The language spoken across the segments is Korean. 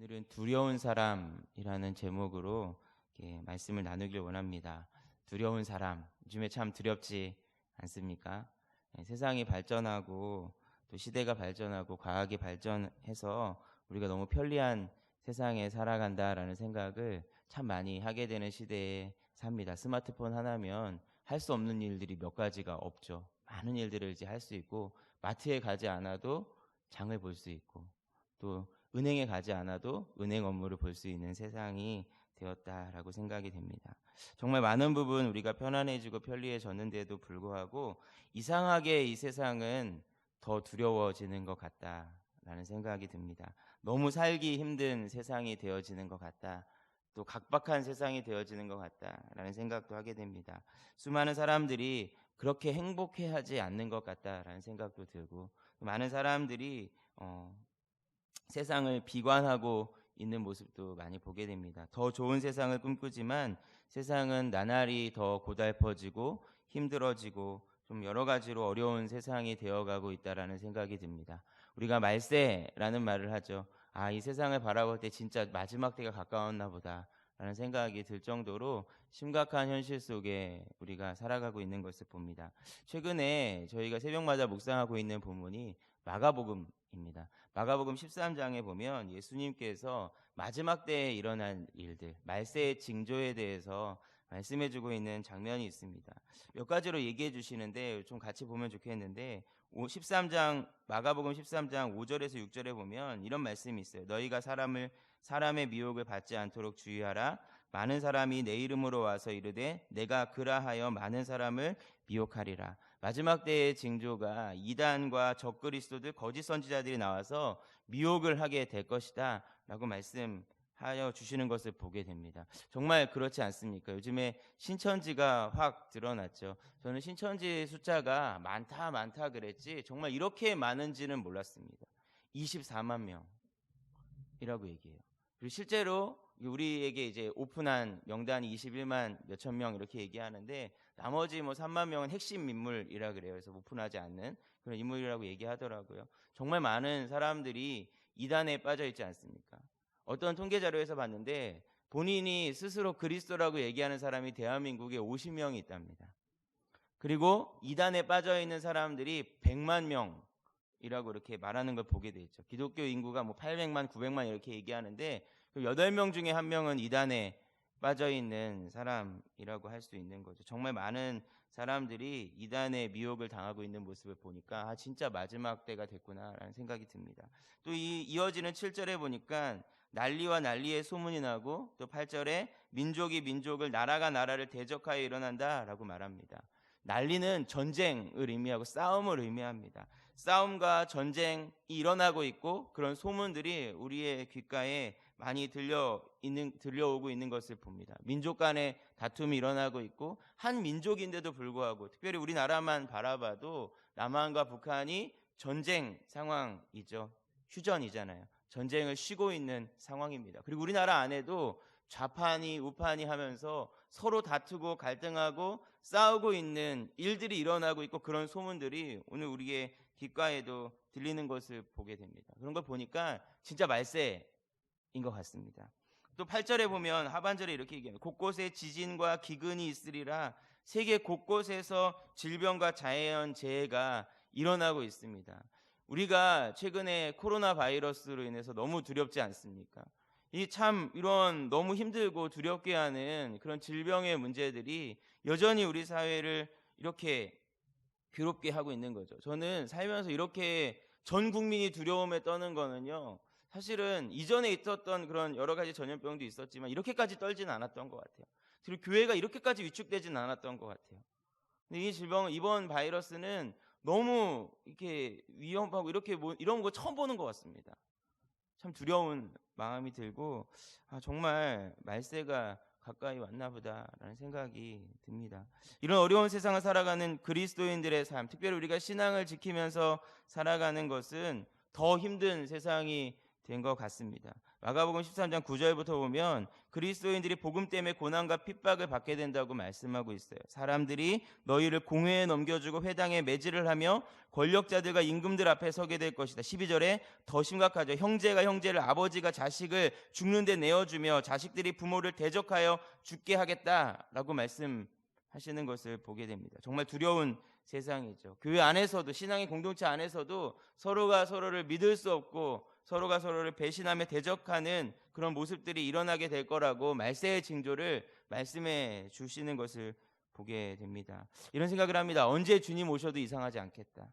오늘은 두려운 사람이라는 제목으로 이렇게 말씀을 나누길 원합니다. 두려운 사람, 요즘에 참 두렵지 않습니까? 세상이 발전하고 또 시대가 발전하고 과학이 발전해서 우리가 너무 편리한 세상에 살아간다라는 생각을 참 많이 하게 되는 시대에 삽니다. 스마트폰 하나면 할 수 없는 일들이 몇 가지가 없죠. 많은 일들을 이제 할 수 있고, 마트에 가지 않아도 장을 볼 수 있고, 또 은행에 가지 않아도 은행 업무를 볼 수 있는 세상이 되었다라고 생각이 됩니다. 정말 많은 부분 우리가 편안해지고 편리해졌는데도 불구하고 이상하게 이 세상은 더 두려워지는 것 같다라는 생각이 듭니다. 너무 살기 힘든 세상이 되어지는 것 같다. 또 각박한 세상이 되어지는 것 같다라는 생각도 하게 됩니다. 수많은 사람들이 그렇게 행복해하지 않는 것 같다라는 생각도 들고, 많은 사람들이 세상을 비관하고 있는 모습도 많이 보게 됩니다. 더 좋은 세상을 꿈꾸지만 세상은 나날이 더 고달퍼지고 힘들어지고 좀 여러 가지로 어려운 세상이 되어가고 있다라는 생각이 듭니다. 우리가 말세라는 말을 하죠. 이 세상을 바라볼 때 진짜 마지막 때가 가까웠나 보다 라는 생각이 들 정도로 심각한 현실 속에 우리가 살아가고 있는 것을 봅니다. 최근에 저희가 새벽마다 묵상하고 있는 본문이 마가복음입니다. 마가복음 13장에 보면 예수님께서 마지막 때에 일어날 일들, 말세의 징조에 대해서 말씀해주고 있는 장면이 있습니다. 몇 가지로 얘기해 주시는데 좀 같이 보면 좋겠는데, 마가복음 13장 5절에서 6절에 보면 이런 말씀이 있어요. 너희가 사람의 미혹을 받지 않도록 주의하라. 많은 사람이 내 이름으로 와서 이르되 내가 그라하여 많은 사람을 미혹하리라. 마지막 때의 징조가 이단과 적그리스도들, 거짓 선지자들이 나와서 미혹을 하게 될 것이다 라고 말씀하여 주시는 것을 보게 됩니다. 정말 그렇지 않습니까? 요즘에 신천지가 확 드러났죠. 저는 신천지 숫자가 많다 그랬지 정말 이렇게 많은지는 몰랐습니다. 24만 명이라고 얘기해요. 그리고 실제로 우리에게 이제 오픈한 명단이 21만 몇천 명 이렇게 얘기하는데, 나머지 3만 명은 핵심 인물이라 그래요. 그래서 오픈하지 않는 그런 인물이라고 얘기하더라고요. 정말 많은 사람들이 이단에 빠져 있지 않습니까? 어떤 통계 자료에서 봤는데 본인이 스스로 그리스도라고 얘기하는 사람이 대한민국에 50명이 있답니다. 그리고 이단에 빠져 있는 사람들이 100만 명이라고 이렇게 말하는 걸 보게 되죠. 기독교 인구가 800만, 900만 이렇게 얘기하는데 8명 중에 1명은 이단에 빠져 있는 사람이라고 할 수 있는 거죠. 정말 많은 사람들이 이단의 미혹을 당하고 있는 모습을 보니까 진짜 마지막 때가 됐구나라는 생각이 듭니다. 또 이어지는 7절에 보니까 난리와 난리의 소문이 나고, 또 8절에 민족이 민족을, 나라가 나라를 대적하여 일어난다라고 말합니다. 난리는 전쟁을 의미하고 싸움을 의미합니다. 싸움과 전쟁이 일어나고 있고 그런 소문들이 우리의 귓가에 많이 들려오고 있는 것을 봅니다. 민족 간의 다툼이 일어나고 있고, 한 민족인데도 불구하고 특별히 우리나라만 바라봐도 남한과 북한이 전쟁 상황이죠. 휴전이잖아요. 전쟁을 쉬고 있는 상황입니다. 그리고 우리나라 안에도 좌판이 우판이 하면서 서로 다투고 갈등하고 싸우고 있는 일들이 일어나고 있고, 그런 소문들이 오늘 우리의 귓가에도 들리는 것을 보게 됩니다. 그런 걸 보니까 진짜 말세인 것 같습니다. 또 8절에 보면 하반절에 이렇게 얘기합니다. 곳곳에 지진과 기근이 있으리라. 세계 곳곳에서 질병과 자연재해가 일어나고 있습니다. 우리가 최근에 코로나 바이러스로 인해서 너무 두렵지 않습니까? 이런 너무 힘들고 두렵게 하는 그런 질병의 문제들이 여전히 우리 사회를 이렇게 괴롭게 하고 있는 거죠. 저는 살면서 이렇게 전 국민이 두려움에 떠는 거는요, 사실은 이전에 있었던 그런 여러 가지 전염병도 있었지만 이렇게까지 떨지는 않았던 것 같아요. 그리고 교회가 이렇게까지 위축되지는 않았던 것 같아요. 근데 이 질병, 이번 바이러스는 너무 이렇게 위험하고 이런 거 처음 보는 것 같습니다. 참 두려운 마음이 들고 정말 말세가 가까이 왔나 보다라는 생각이 듭니다. 이런 어려운 세상을 살아가는 그리스도인들의 삶, 특별히 우리가 신앙을 지키면서 살아가는 것은 더 힘든 세상이 된 것 같습니다. 마가복음 13장 9절부터 보면 그리스도인들이 복음 때문에 고난과 핍박을 받게 된다고 말씀하고 있어요. 사람들이 너희를 공회에 넘겨주고 회당에 매질을 하며 권력자들과 임금들 앞에 서게 될 것이다. 12절에 더 심각하죠. 형제가 형제를, 아버지가 자식을 죽는 데 내어주며 자식들이 부모를 대적하여 죽게 하겠다라고 말씀하시는 것을 보게 됩니다. 정말 두려운 세상이죠. 교회 안에서도, 신앙의 공동체 안에서도 서로가 서로를 믿을 수 없고 서로가 서로를 배신하며 대적하는 그런 모습들이 일어나게 될 거라고 말세의 징조를 말씀해 주시는 것을 보게 됩니다. 이런 생각을 합니다. 언제 주님 오셔도 이상하지 않겠다.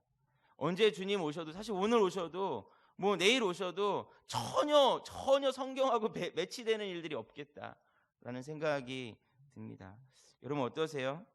언제 주님 오셔도, 사실 오늘 오셔도 뭐 내일 오셔도 전혀 성경하고 매치되는 일들이 없겠다라는 생각이 듭니다. 여러분 어떠세요?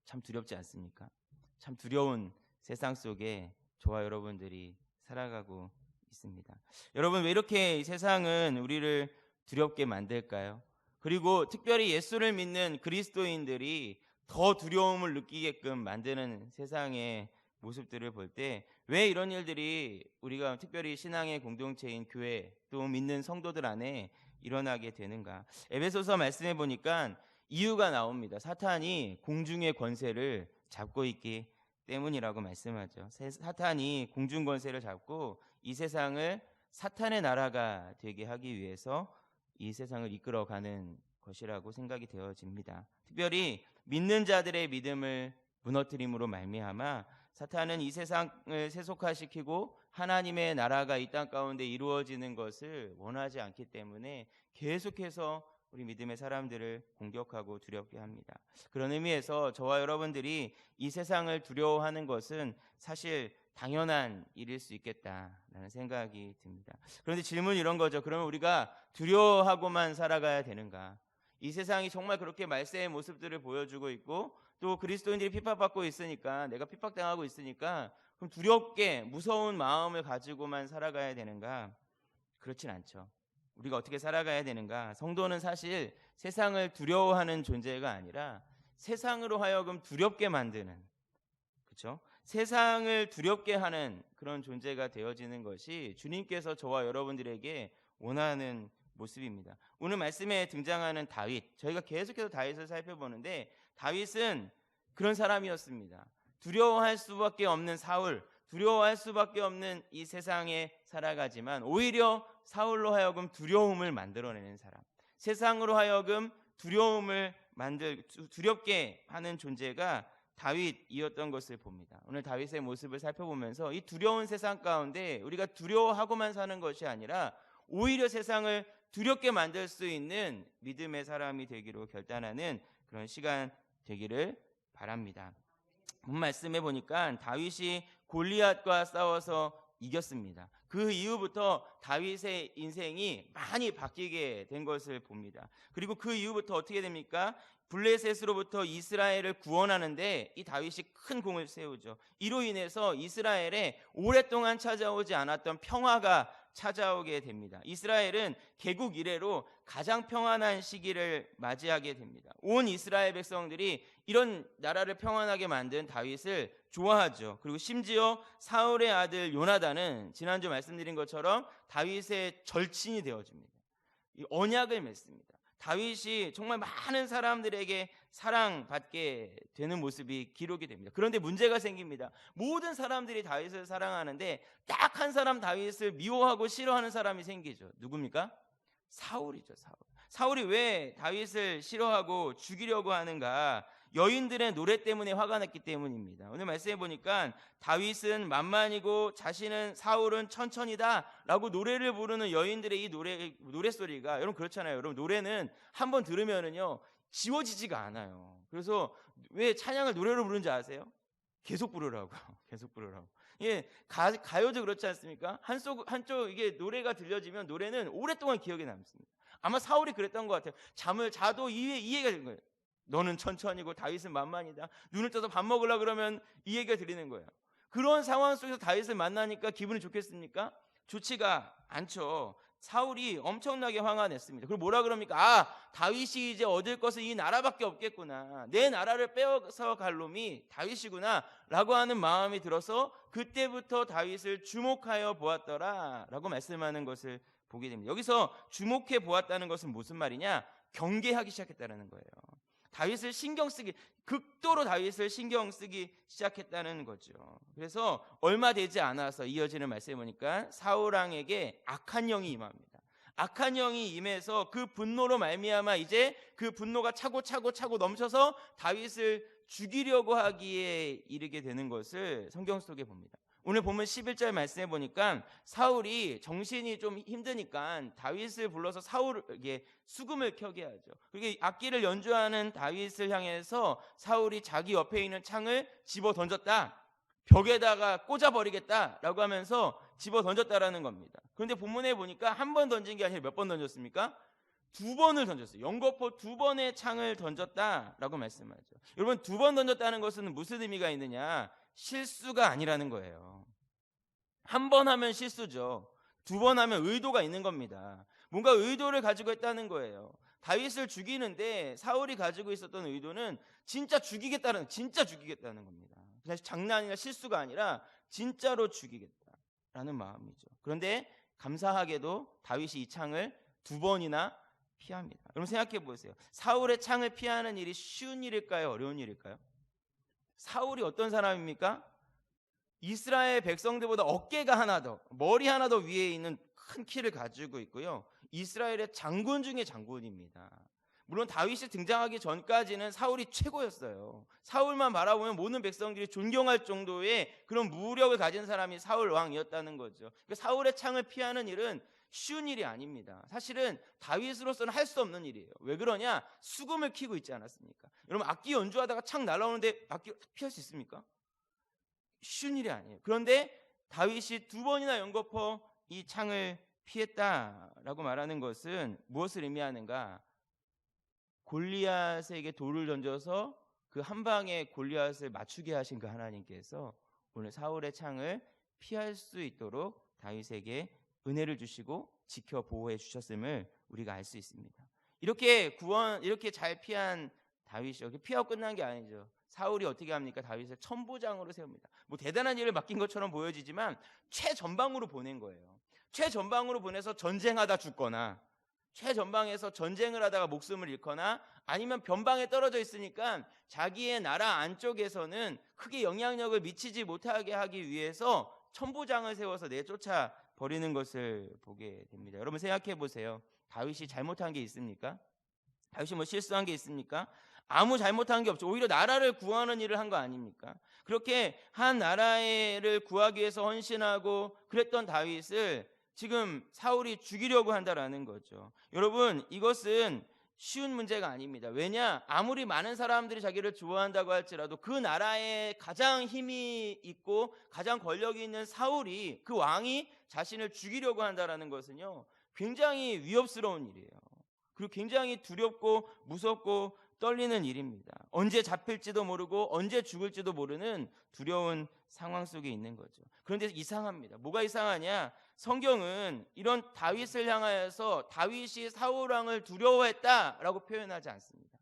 참 두렵지 않습니까? 참 두려운 세상 속에 저와 여러분들이 살아가고 있습니다. 여러분, 왜 이렇게 이 세상은 우리를 두렵게 만들까요? 그리고 특별히 예수를 믿는 그리스도인들이 더 두려움을 느끼게끔 만드는 세상의 모습들을 볼 때 왜 이런 일들이 우리가 특별히 신앙의 공동체인 교회 또 믿는 성도들 안에 일어나게 되는가? 에베소서 말씀해 보니까 이유가 나옵니다. 사탄이 공중의 권세를 잡고 있기 때문이라고 말씀하죠. 사탄이 공중 권세를 잡고 이 세상을 사탄의 나라가 되게 하기 위해서 이 세상을 이끌어가는 것이라고 생각이 되어집니다. 특별히 믿는 자들의 믿음을 무너뜨림으로 말미암아 사탄은 이 세상을 세속화시키고 하나님의 나라가 이 땅 가운데 이루어지는 것을 원하지 않기 때문에 계속해서 우리 믿음의 사람들을 공격하고 두렵게 합니다. 그런 의미에서 저와 여러분들이 이 세상을 두려워하는 것은 사실 당연한 일일 수 있겠다라는 생각이 듭니다. 그런데 질문이 이런 거죠. 그러면 우리가 두려워하고만 살아가야 되는가? 이 세상이 정말 그렇게 말세의 모습들을 보여주고 있고 또 그리스도인들이 핍박받고 있으니까, 내가 핍박당하고 있으니까 그럼 두렵게 무서운 마음을 가지고만 살아가야 되는가? 그렇진 않죠. 우리가 어떻게 살아가야 되는가? 성도는 사실 세상을 두려워하는 존재가 아니라 세상으로 하여금 두렵게 만드는, 그렇죠? 세상을 두렵게 하는 그런 존재가 되어지는 것이 주님께서 저와 여러분들에게 원하는 모습입니다. 오늘 말씀에 등장하는 다윗, 저희가 계속해서 다윗을 살펴보는데 다윗은 그런 사람이었습니다. 두려워할 수밖에 없는 사울, 두려워할 수밖에 없는 이 세상에 살아가지만 오히려 사울로 하여금 두려움을 만들어내는 사람, 세상으로 하여금 두렵게 하는 존재가 다윗이었던 것을 봅니다. 오늘 다윗의 모습을 살펴보면서 이 두려운 세상 가운데 우리가 두려워하고만 사는 것이 아니라 오히려 세상을 두렵게 만들 수 있는 믿음의 사람이 되기로 결단하는 그런 시간 되기를 바랍니다. 본 말씀해 보니까 다윗이 골리앗과 싸워서 이겼습니다. 그 이후부터 다윗의 인생이 많이 바뀌게 된 것을 봅니다. 그리고 그 이후부터 어떻게 됩니까? 블레셋으로부터 이스라엘을 구원하는데 이 다윗이 큰功을 세우죠. 이로 인해서 이스라엘에 오랫동안 찾아오지 않았던 평화가 찾아오게 됩니다. 이스라엘은 개국 이래로 가장 평안한 시기를 맞이하게 됩니다. 온 이스라엘 백성들이 이런 나라를 평안하게 만든 다윗을 좋아하죠. 그리고 심지어 사울의 아들 요나단은 지난주 말씀드린 것처럼 다윗의 절친이 되어줍니다. 이 언약을 맺습니다. 다윗이 정말 많은 사람들에게 사랑받게 되는 모습이 기록이 됩니다. 그런데 문제가 생깁니다. 모든 사람들이 다윗을 사랑하는데 딱 한 사람 다윗을 미워하고 싫어하는 사람이 생기죠. 누굽니까? 사울이죠. 사울이 왜 다윗을 싫어하고 죽이려고 하는가? 여인들의 노래 때문에 화가 났기 때문입니다. 오늘 말씀해 보니까 다윗은 만만이고 자신은 사울은 천천히다 라고 노래를 부르는 여인들의 이 노래소리가, 여러분 그렇잖아요. 여러분 노래는 한번 들으면은요 지워지지가 않아요. 그래서 왜 찬양을 노래로 부르는지 아세요? 계속 부르라고. 계속 부르라고. 예, 가요도 그렇지 않습니까? 한쪽 이게 노래가 들려지면 노래는 오랫동안 기억에 남습니다. 아마 사울이 그랬던 것 같아요. 잠을 자도 이 얘기가 된 거예요. 너는 천천히고 다윗은 만만이다. 눈을 떠서 밥 먹으려고 그러면 이 얘기가 들리는 거예요. 그런 상황 속에서 다윗을 만나니까 기분이 좋겠습니까? 좋지가 않죠. 사울이 엄청나게 화가 냈습니다. 그리고 뭐라 그럽니까? 다윗이 이제 얻을 것은 이 나라밖에 없겠구나. 내 나라를 빼앗아 갈 놈이 다윗이구나 라고 하는 마음이 들어서 그때부터 다윗을 주목하여 보았더라 라고 말씀하는 것을 보게 됩니다. 여기서 주목해 보았다는 것은 무슨 말이냐? 경계하기 시작했다는 거예요. 다윗을 신경 쓰기, 극도로 다윗을 신경 쓰기 시작했다는 거죠. 그래서 얼마 되지 않아서 이어지는 말씀에 보니까 사울 왕에게 악한 영이 임합니다. 악한 영이 임해서 그 분노로 말미암아 이제 그 분노가 차고 넘쳐서 다윗을 죽이려고 하기에 이르게 되는 것을 성경 속에 봅니다. 오늘 보면 11절 말씀해 보니까 사울이 정신이 좀 힘드니까 다윗을 불러서 사울에게 수금을 켜게 하죠. 그리고 악기를 연주하는 다윗을 향해서 사울이 자기 옆에 있는 창을 집어 던졌다. 벽에다가 꽂아버리겠다라고 하면서 집어 던졌다라는 겁니다. 그런데 본문에 보니까 한 번 던진 게 아니라 몇 번 던졌습니까? 2번을 던졌어요. 연거포 2번의 창을 던졌다라고 말씀하죠. 여러분 2번 던졌다는 것은 무슨 의미가 있느냐? 실수가 아니라는 거예요. 한 번 하면 실수죠. 2번 하면 의도가 있는 겁니다. 뭔가 의도를 가지고 했다는 거예요. 다윗을 죽이는데 사울이 가지고 있었던 의도는 진짜 죽이겠다는 겁니다. 사실 장난이나 실수가 아니라 진짜로 죽이겠다라는 마음이죠. 그런데 감사하게도 다윗이 이 창을 2번이나 피합니다. 여러분 생각해 보세요. 사울의 창을 피하는 일이 쉬운 일일까요? 어려운 일일까요? 사울이 어떤 사람입니까? 이스라엘 백성들보다 어깨가 하나 더, 머리 하나 더 위에 있는 큰 키를 가지고 있고요. 이스라엘의 장군 중에 장군입니다. 물론 다윗이 등장하기 전까지는 사울이 최고였어요. 사울만 바라보면 모든 백성들이 존경할 정도의 그런 무력을 가진 사람이 사울 왕이었다는 거죠. 그러니까 사울의 창을 피하는 일은 쉬운 일이 아닙니다. 사실은 다윗으로서는 할 수 없는 일이에요. 왜 그러냐? 수금을 켜고 있지 않았습니까? 여러분 악기 연주하다가 창 날아오는데 악기 피할 수 있습니까? 쉬운 일이 아니에요. 그런데 다윗이 2번이나 연거푸 이 창을 피했다라고 말하는 것은 무엇을 의미하는가? 골리앗에게 돌을 던져서 그 한 방에 골리앗을 맞추게 하신 그 하나님께서 오늘 사울의 창을 피할 수 있도록 다윗에게 은혜를 주시고 지켜 보호해 주셨음을 우리가 알 수 있습니다. 이렇게 잘 피한 다윗이 이렇게 피하고 끝난 게 아니죠. 사울이 어떻게 합니까? 다윗을 천부장으로 세웁니다. 뭐 대단한 일을 맡긴 것처럼 보여지지만 최전방으로 보낸 거예요. 최전방으로 보내서 전쟁하다 죽거나 최전방에서 전쟁을 하다가 목숨을 잃거나 아니면 변방에 떨어져 있으니까 자기의 나라 안쪽에서는 크게 영향력을 미치지 못하게 하기 위해서 천부장을 세워서 내쫓아 버리는 것을 보게 됩니다. 여러분 생각해 보세요. 다윗이 잘못한 게 있습니까? 다윗이 뭐 실수한 게 있습니까? 아무 잘못한 게 없죠. 오히려 나라를 구하는 일을 한 거 아닙니까? 그렇게 한 나라를 구하기 위해서 헌신하고 그랬던 다윗을 지금 사울이 죽이려고 한다라는 거죠. 여러분 이것은 쉬운 문제가 아닙니다. 왜냐? 아무리 많은 사람들이 자기를 좋아한다고 할지라도 그 나라에 가장 힘이 있고 가장 권력이 있는 사울이, 그 왕이 자신을 죽이려고 한다라는 것은요 굉장히 위협스러운 일이에요. 그리고 굉장히 두렵고 무섭고 떨리는 일입니다. 언제 잡힐지도 모르고 언제 죽을지도 모르는 두려운 상황 속에 있는 거죠. 그런데 이상합니다. 뭐가 이상하냐? 성경은 이런 다윗을 향하여서 다윗이 사울 왕을 두려워했다라고 표현하지 않습니다.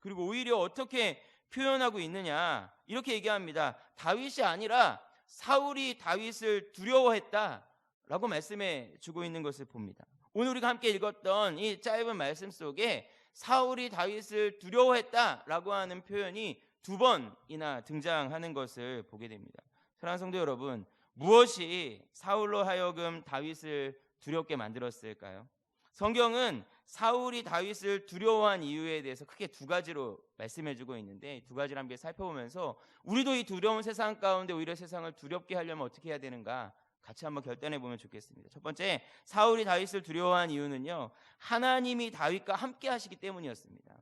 그리고 오히려 어떻게 표현하고 있느냐? 이렇게 얘기합니다. 다윗이 아니라 사울이 다윗을 두려워했다라고 말씀해 주고 있는 것을 봅니다. 오늘 우리가 함께 읽었던 이 짧은 말씀 속에 사울이 다윗을 두려워했다라고 하는 표현이 2번이나 등장하는 것을 보게 됩니다. 사랑하는 성도 여러분, 무엇이 사울로 하여금 다윗을 두렵게 만들었을까요? 성경은 사울이 다윗을 두려워한 이유에 대해서 크게 2가지로 말씀해주고 있는데 2가지를 함께 살펴보면서 우리도 이 두려운 세상 가운데 오히려 세상을 두렵게 하려면 어떻게 해야 되는가 같이 한번 결단해 보면 좋겠습니다. 첫 번째, 사울이 다윗을 두려워한 이유는요, 하나님이 다윗과 함께 하시기 때문이었습니다.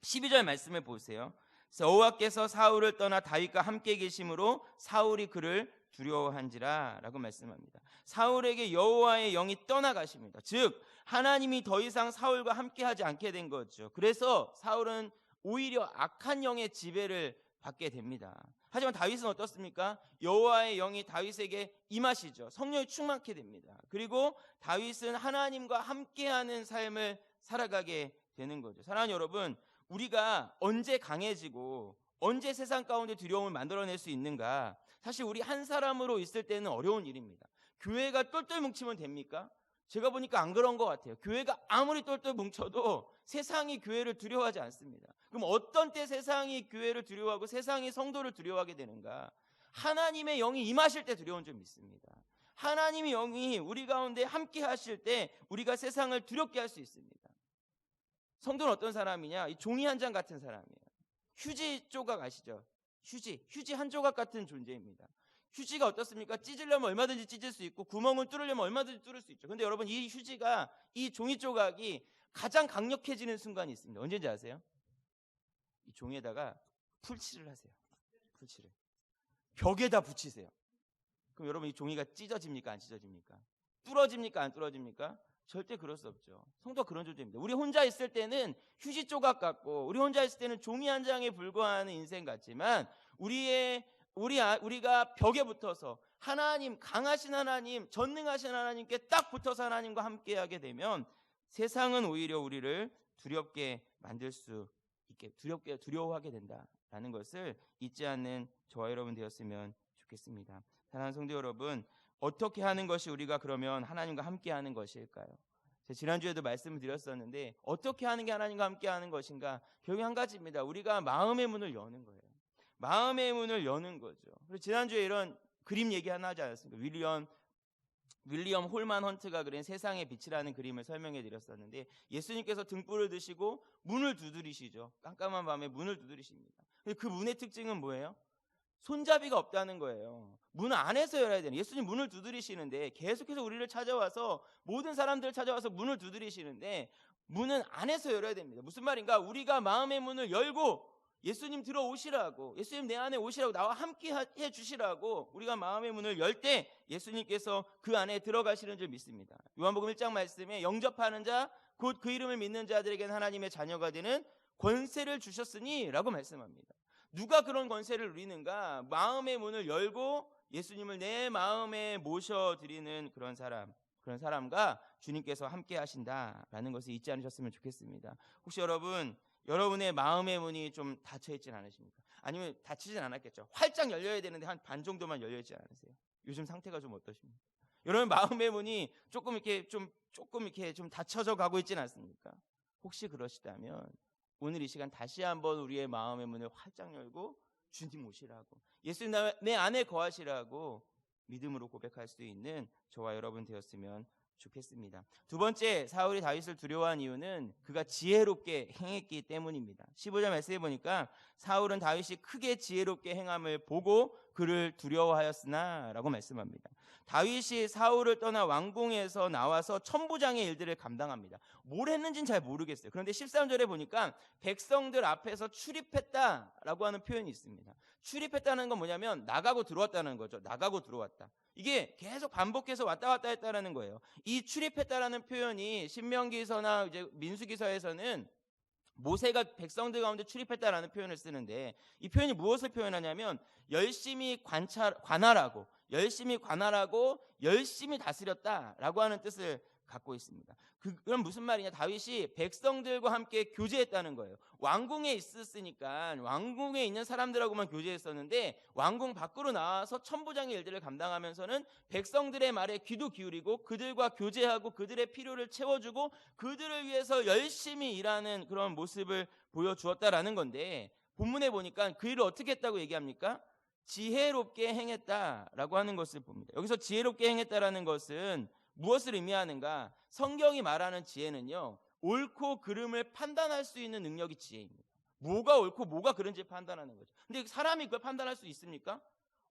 12절 말씀을 보세요. 여호와께서 사울을 떠나 다윗과 함께 계심으로 사울이 그를 두려워한지라 라고 말씀합니다. 사울에게 여호와의 영이 떠나가십니다. 즉 하나님이 더 이상 사울과 함께 하지 않게 된 거죠. 그래서 사울은 오히려 악한 영의 지배를 받게 됩니다. 하지만 다윗은 어떻습니까? 여호와의 영이 다윗에게 임하시죠. 성령이 충만케 됩니다. 그리고 다윗은 하나님과 함께하는 삶을 살아가게 되는 거죠. 사랑하는 여러분, 우리가 언제 강해지고 언제 세상 가운데 두려움을 만들어낼 수 있는가? 사실 우리 한 사람으로 있을 때는 어려운 일입니다. 교회가 똘똘 뭉치면 됩니까? 제가 보니까 안 그런 것 같아요. 교회가 아무리 똘똘 뭉쳐도 세상이 교회를 두려워하지 않습니다. 그럼 어떤 때 세상이 교회를 두려워하고 세상이 성도를 두려워하게 되는가? 하나님의 영이 임하실 때 두려운 줄 믿습니다. 하나님의 영이 우리 가운데 함께 하실 때 우리가 세상을 두렵게 할 수 있습니다. 성도는 어떤 사람이냐? 이 종이 한 장 같은 사람이에요. 휴지 조각 아시죠? 휴지 한 조각 같은 존재입니다. 휴지가 어떻습니까? 찢으려면 얼마든지 찢을 수 있고 구멍을 뚫으려면 얼마든지 뚫을 수 있죠. 근데 여러분, 이 휴지가, 이 종이 조각이 가장 강력해지는 순간이 있습니다. 언제인지 아세요? 이 종에다가 풀칠을 하세요. 풀칠을 벽에다 붙이세요. 그럼 여러분, 이 종이가 찢어집니까? 안 찢어집니까? 뚫어집니까? 안 뚫어집니까? 절대 그럴 수 없죠. 성도가 그런 존재입니다. 우리 혼자 있을 때는 휴지 조각 같고, 우리 혼자 있을 때는 종이 한 장에 불과하는 인생 같지만, 우리가 벽에 붙어서 하나님, 강하신 하나님, 전능하신 하나님께 딱 붙어서 하나님과 함께하게 되면 세상은 오히려 우리를 두렵게 만들 수 있게, 두려워하게 된다라는 것을 잊지 않는 저와 여러분 되었으면 좋겠습니다. 사랑하는 성도 여러분, 어떻게 하는 것이 우리가 그러면 하나님과 함께하는 것일까요? 제가 지난주에도 말씀을 드렸었는데, 어떻게 하는 게 하나님과 함께하는 것인가? 결국 한 가지입니다. 우리가 마음의 문을 여는 거예요. 마음의 문을 여는 거죠. 그래서 지난주에 이런 그림 얘기 하나 하지 않았습니까? 윌리엄 홀만 헌트가 그린 세상의 빛이라는 그림을 설명해 드렸었는데, 예수님께서 등불을 드시고 문을 두드리시죠. 깜깜한 밤에 문을 두드리십니다. 그 문의 특징은 뭐예요? 손잡이가 없다는 거예요. 문 안에서 열어야 되는, 예수님 문을 두드리시는데 계속해서 우리를 찾아와서, 모든 사람들을 찾아와서 문을 두드리시는데 문은 안에서 열어야 됩니다. 무슨 말인가? 우리가 마음의 문을 열고 예수님 들어오시라고, 예수님 내 안에 오시라고, 나와 함께 해주시라고 우리가 마음의 문을 열 때 예수님께서 그 안에 들어가시는 줄 믿습니다. 요한복음 1장 말씀에 영접하는 자, 곧 그 이름을 믿는 자들에게는 하나님의 자녀가 되는 권세를 주셨으니 라고 말씀합니다. 누가 그런 권세를 누리는가? 마음의 문을 열고 예수님을 내 마음에 모셔드리는 그런 사람과 주님께서 함께 하신다라는 것을 잊지 않으셨으면 좋겠습니다. 혹시 여러분의 마음의 문이 좀 닫혀있진 않으십니까? 아니면 닫히진 않았겠죠. 활짝 열려야 되는데 한 반 정도만 열려있지 않으세요? 요즘 상태가 좀 어떠십니까? 여러분 마음의 문이 조금 이렇게 좀 닫혀져 가고 있진 않습니까? 혹시 그러시다면 오늘 이 시간 다시 한번 우리의 마음의 문을 활짝 열고 주님 오시라고, 예수님 내 안에 거하시라고 믿음으로 고백할 수 있는 저와 여러분 되었으면 좋겠습니다. 두 번째, 사울이 다윗을 두려워한 이유는 그가 지혜롭게 행했기 때문입니다. 15절 말씀해 보니까 사울은 다윗이 크게 지혜롭게 행함을 보고 그를 두려워하였으나 라고 말씀합니다. 다윗이 사울을 떠나 왕궁에서 나와서 천부장의 일들을 감당합니다. 뭘 했는지는 잘 모르겠어요. 그런데 13절에 보니까 백성들 앞에서 출입했다라고 하는 표현이 있습니다. 출입했다는 건 뭐냐면 나가고 들어왔다는 거죠. 나가고 들어왔다. 이게 계속 반복해서 왔다 갔다 했다라는 거예요. 이 출입했다라는 표현이 신명기서나 이제 민수기서에서는 모세가 백성들 가운데 출입했다라는 표현을 쓰는데, 이 표현이 무엇을 표현하냐면 열심히 관할하고 열심히 다스렸다라고 하는 뜻을 갖고 있습니다. 그럼 무슨 말이냐? 다윗이 백성들과 함께 교제했다는 거예요. 왕궁에 있었으니까 왕궁에 있는 사람들하고만 교제했었는데, 왕궁 밖으로 나와서 천부장의 일들을 감당하면서는 백성들의 말에 귀도 기울이고 그들과 교제하고 그들의 필요를 채워주고 그들을 위해서 열심히 일하는 그런 모습을 보여주었다라는 건데, 본문에 보니까 그 일을 어떻게 했다고 얘기합니까? 지혜롭게 행했다라고 하는 것을 봅니다. 여기서 지혜롭게 행했다라는 것은 무엇을 의미하는가? 성경이 말하는 지혜는요, 옳고 그름을 판단할 수 있는 능력이 지혜입니다. 뭐가 옳고 뭐가 그른지 판단하는 거죠. 근데 사람이 그걸 판단할 수 있습니까?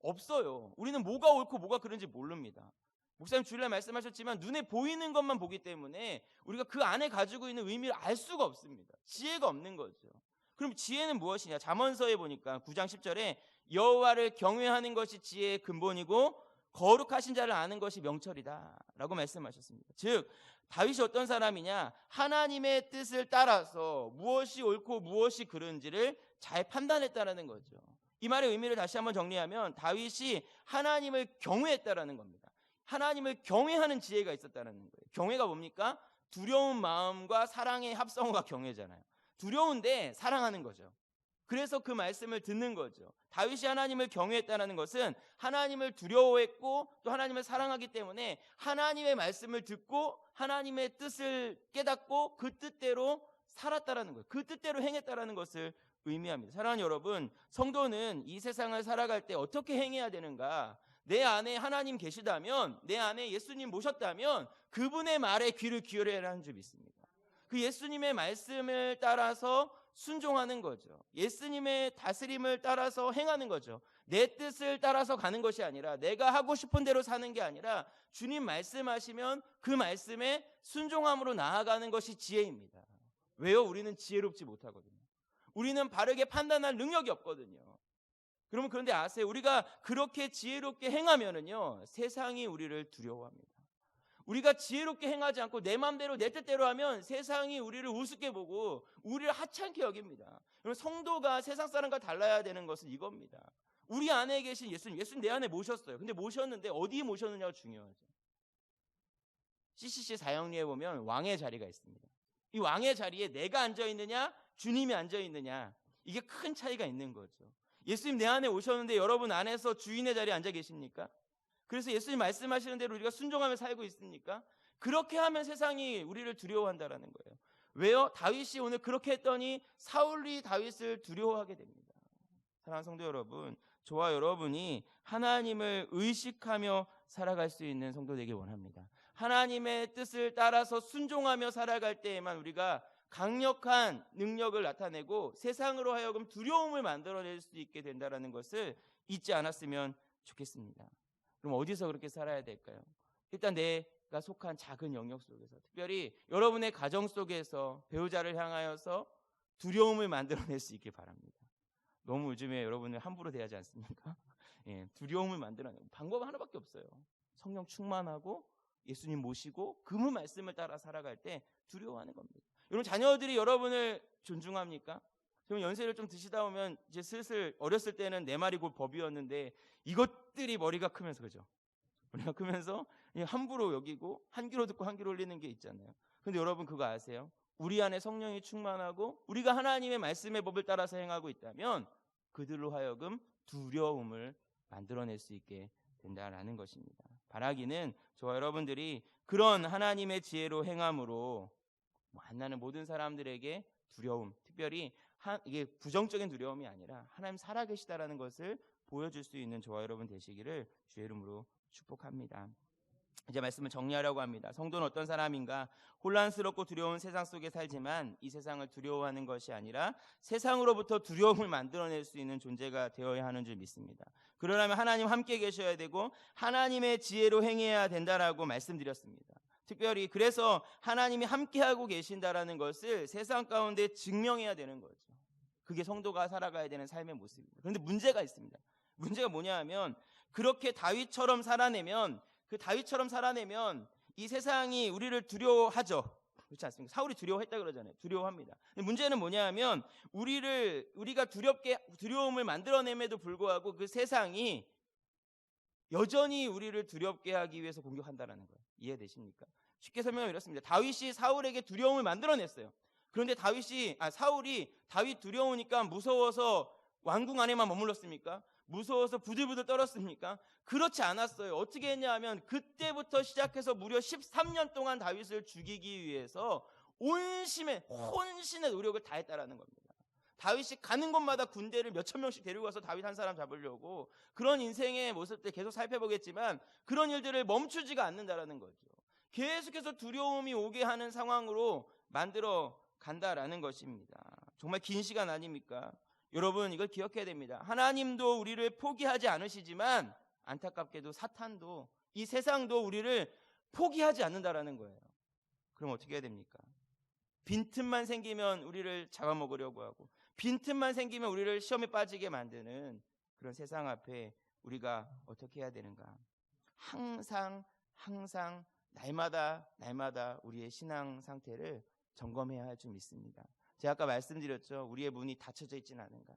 없어요. 우리는 뭐가 옳고 뭐가 그른지 모릅니다. 목사님 주일날 말씀하셨지만 눈에 보이는 것만 보기 때문에 우리가 그 안에 가지고 있는 의미를 알 수가 없습니다. 지혜가 없는 거죠. 그럼 지혜는 무엇이냐? 잠언서에 보니까 9장 10절에 여호와를 경외하는 것이 지혜의 근본이고 거룩하신 자를 아는 것이 명철이다 라고 말씀하셨습니다. 즉 다윗이 어떤 사람이냐? 하나님의 뜻을 따라서 무엇이 옳고 무엇이 그른지를 잘 판단했다는 거죠. 이 말의 의미를 다시 한번 정리하면 다윗이 하나님을 경외했다라는 겁니다. 하나님을 경외하는 지혜가 있었다는 거예요. 경외가 뭡니까? 두려운 마음과 사랑의 합성어가 경외잖아요. 두려운데 사랑하는 거죠. 그래서 그 말씀을 듣는 거죠. 다윗이 하나님을 경외했다는 것은 하나님을 두려워했고 또 하나님을 사랑하기 때문에 하나님의 말씀을 듣고 하나님의 뜻을 깨닫고 그 뜻대로 살았다라는 거예요. 그 뜻대로 행했다라는 것을 의미합니다. 사랑하는 여러분, 성도는 이 세상을 살아갈 때 어떻게 행해야 되는가? 내 안에 하나님 계시다면, 내 안에 예수님 모셨다면 그분의 말에 귀를 기울여야 하는 줄 믿습니다. 그 예수님의 말씀을 따라서 순종하는 거죠. 예수님의 다스림을 따라서 행하는 거죠. 내 뜻을 따라서 가는 것이 아니라, 내가 하고 싶은 대로 사는 게 아니라 주님 말씀하시면 그 말씀에 순종함으로 나아가는 것이 지혜입니다. 왜요? 우리는 지혜롭지 못하거든요. 우리는 바르게 판단할 능력이 없거든요. 그러면 그런데 아세요? 우리가 그렇게 지혜롭게 행하면은요, 세상이 우리를 두려워합니다. 우리가 지혜롭게 행하지 않고 내 마음대로 내 뜻대로 하면 세상이 우리를 우습게 보고 우리를 하찮게 여깁니다. 여러분, 성도가 세상 사람과 달라야 되는 것은 이겁니다. 우리 안에 계신 예수님 내 안에 모셨어요. 근데 모셨는데 어디 모셨느냐가 중요하죠. CCC 사형리에 보면 왕의 자리가 있습니다. 이 왕의 자리에 내가 앉아있느냐 주님이 앉아있느냐, 이게 큰 차이가 있는 거죠. 예수님 내 안에 오셨는데 여러분 안에서 주인의 자리에 앉아 계십니까? 그래서 예수님 말씀하시는 대로 우리가 순종하며 살고 있습니까? 그렇게 하면 세상이 우리를 두려워한다라는 거예요. 왜요? 다윗이 오늘 그렇게 했더니 사울이 다윗을 두려워하게 됩니다. 사랑하는 성도 여러분, 저와 여러분이 하나님을 의식하며 살아갈 수 있는 성도 되길 원합니다. 하나님의 뜻을 따라서 순종하며 살아갈 때에만 우리가 강력한 능력을 나타내고 세상으로 하여금 두려움을 만들어낼 수 있게 된다는 것을 잊지 않았으면 좋겠습니다. 그럼 어디서 그렇게 살아야 될까요? 일단 내가 속한 작은 영역 속에서, 특별히 여러분의 가정 속에서 배우자를 향하여서 두려움을 만들어낼 수 있길 바랍니다. 너무 요즘에 여러분을 함부로 대하지 않습니까? 예, 두려움을 만들어내는 방법은 하나밖에 없어요. 성령 충만하고 예수님 모시고 그분 말씀을 따라 살아갈 때 두려워하는 겁니다. 여러분, 자녀들이 여러분을 존중합니까? 그럼 연세를 좀 드시다 보면 이제 슬슬, 어렸을 때는 내 말이 곧 법이었는데 이것들이 머리가 크면서, 그죠? 머리가 크면서 함부로 여기고 한 귀로 듣고 한 귀로 흘리는 게 있잖아요. 근데 여러분 그거 아세요? 우리 안에 성령이 충만하고 우리가 하나님의 말씀의 법을 따라서 행하고 있다면 그들로 하여금 두려움을 만들어낼 수 있게 된다라는 것입니다. 바라기는 저와 여러분들이 그런 하나님의 지혜로 행함으로 만나는 모든 사람들에게 두려움, 특별히 이게 부정적인 두려움이 아니라 하나님 살아계시다라는 것을 보여줄 수 있는 저와 여러분 되시기를 주의 이름으로 축복합니다. 이제 말씀을 정리하려고 합니다. 성도는 어떤 사람인가? 혼란스럽고 두려운 세상 속에 살지만 이 세상을 두려워하는 것이 아니라 세상으로부터 두려움을 만들어낼 수 있는 존재가 되어야 하는 줄 믿습니다. 그러려면 하나님 함께 계셔야 되고 하나님의 지혜로 행해야 된다라고 말씀드렸습니다. 특별히 그래서 하나님이 함께하고 계신다라는 것을 세상 가운데 증명해야 되는 거죠. 그게 성도가 살아가야 되는 삶의 모습입니다. 그런데 문제가 있습니다. 문제가 뭐냐 하면, 그렇게 다윗처럼 살아내면 이 세상이 우리를 두려워하죠. 그렇지 않습니까? 사울이 두려워했다 그러잖아요. 두려워합니다. 근데 문제는 뭐냐 하면 우리가 두려움을 만들어냄에도 불구하고 그 세상이 여전히 우리를 두렵게 하기 위해서 공격한다는 거예요. 이해되십니까? 쉽게 설명하면 이렇습니다. 다윗이 사울에게 두려움을 만들어냈어요. 그런데 사울이 다윗 두려우니까 무서워서 왕궁 안에만 머물렀습니까? 무서워서 부들부들 떨었습니까? 그렇지 않았어요. 어떻게 했냐 하면 그때부터 시작해서 무려 13년 동안 다윗을 죽이기 위해서 혼신의 노력을 다했다라는 겁니다. 다윗이 가는 곳마다 군대를 몇천 명씩 데리고 가서 다윗 한 사람 잡으려고, 그런 인생의 모습들 계속 살펴보겠지만 그런 일들을 멈추지가 않는다라는 거죠. 계속해서 두려움이 오게 하는 상황으로 만들어 간다라는 것입니다. 정말 긴 시간 아닙니까? 여러분, 이걸 기억해야 됩니다. 하나님도 우리를 포기하지 않으시지만 안타깝게도 사탄도, 이 세상도 우리를 포기하지 않는다라는 거예요. 그럼 어떻게 해야 됩니까? 빈틈만 생기면 우리를 잡아먹으려고 하고, 빈틈만 생기면 우리를 시험에 빠지게 만드는 그런 세상 앞에 우리가 어떻게 해야 되는가? 항상 날마다 우리의 신앙 상태를 점검해야 할 줄 믿습니다. 제가 아까 말씀드렸죠. 우리의 문이 닫혀져 있지는 않은가.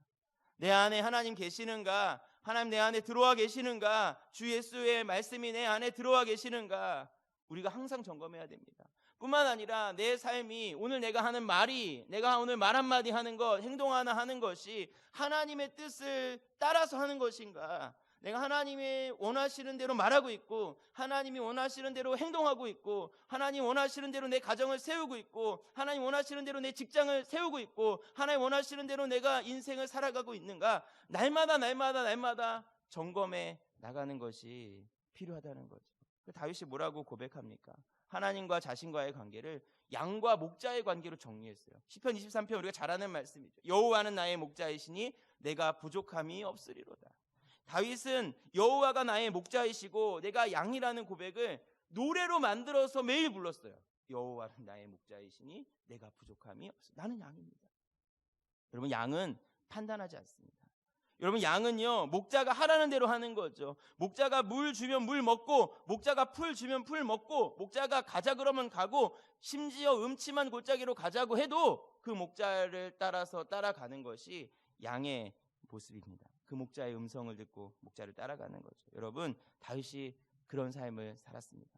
내 안에 하나님 계시는가? 하나님 내 안에 들어와 계시는가? 주 예수의 말씀이 내 안에 들어와 계시는가? 우리가 항상 점검해야 됩니다. 뿐만 아니라 내 삶이 오늘 내가 하는 말이, 내가 오늘 말 한마디 하는 것, 행동 하나 하는 것이 하나님의 뜻을 따라서 하는 것인가? 내가 하나님이 원하시는 대로 말하고 있고, 하나님이 원하시는 대로 행동하고 있고, 하나님 원하시는 대로 내 가정을 세우고 있고, 하나님 원하시는 대로 내 직장을 세우고 있고, 하나님 원하시는 대로 내가 인생을 살아가고 있는가? 날마다 점검해 나가는 것이 필요하다는 거죠. 다윗이 뭐라고 고백합니까? 하나님과 자신과의 관계를 양과 목자의 관계로 정리했어요. 시편 23편 우리가 잘 아는 말씀이죠. 여호와는 나의 목자이시니 내가 부족함이 없으리로다. 다윗은 여호와가 나의 목자이시고 내가 양이라는 고백을 노래로 만들어서 매일 불렀어요. 여호와는 나의 목자이시니 내가 부족함이 없어. 나는 양입니다. 여러분, 양은 판단하지 않습니다. 여러분, 양은요, 목자가 하라는 대로 하는 거죠. 목자가 물 주면 물 먹고, 목자가 풀 주면 풀 먹고, 목자가 가자 그러면 가고, 심지어 음침한 골짜기로 가자고 해도 그 목자를 따라서 따라가는 것이 양의 모습입니다. 그 목자의 음성을 듣고 목자를 따라가는 거죠. 여러분, 다윗이 그런 삶을 살았습니다.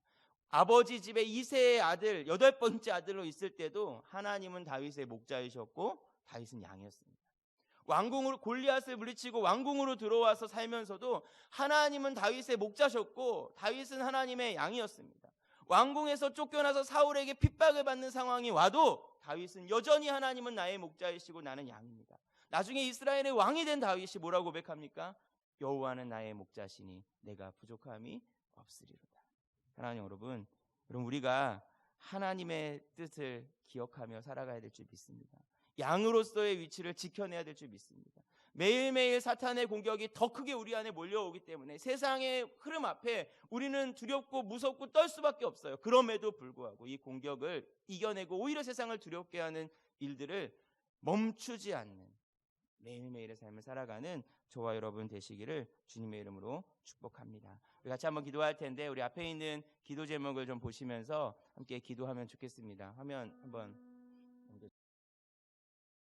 아버지 집에 2세의 아들, 8번째 아들로 있을 때도 하나님은 다윗의 목자이셨고 다윗은 양이었습니다. 왕궁으로 골리앗을 물리치고 왕궁으로 들어와서 살면서도 하나님은 다윗의 목자셨고 다윗은 하나님의 양이었습니다. 왕궁에서 쫓겨나서 사울에게 핍박을 받는 상황이 와도 다윗은 여전히 하나님은 나의 목자이시고 나는 양입니다. 나중에 이스라엘의 왕이 된 다윗이 뭐라고 고백합니까? 여호와는 나의 목자시니 내가 부족함이 없으리로다. 하나님, 여러분 우리가 하나님의 뜻을 기억하며 살아가야 될 줄 믿습니다. 양으로서의 위치를 지켜내야 될 줄 믿습니다. 매일매일 사탄의 공격이 더 크게 우리 안에 몰려오기 때문에 세상의 흐름 앞에 우리는 두렵고 무섭고 떨 수밖에 없어요. 그럼에도 불구하고 이 공격을 이겨내고 오히려 세상을 두렵게 하는 일들을 멈추지 않는 매일매일의 삶을 살아가는 저와 여러분 되시기를 주님의 이름으로 축복합니다. 우리 같이 한번 기도할 텐데 우리 앞에 있는 기도 제목을 좀 보시면서 함께 기도하면 좋겠습니다. 화면 한번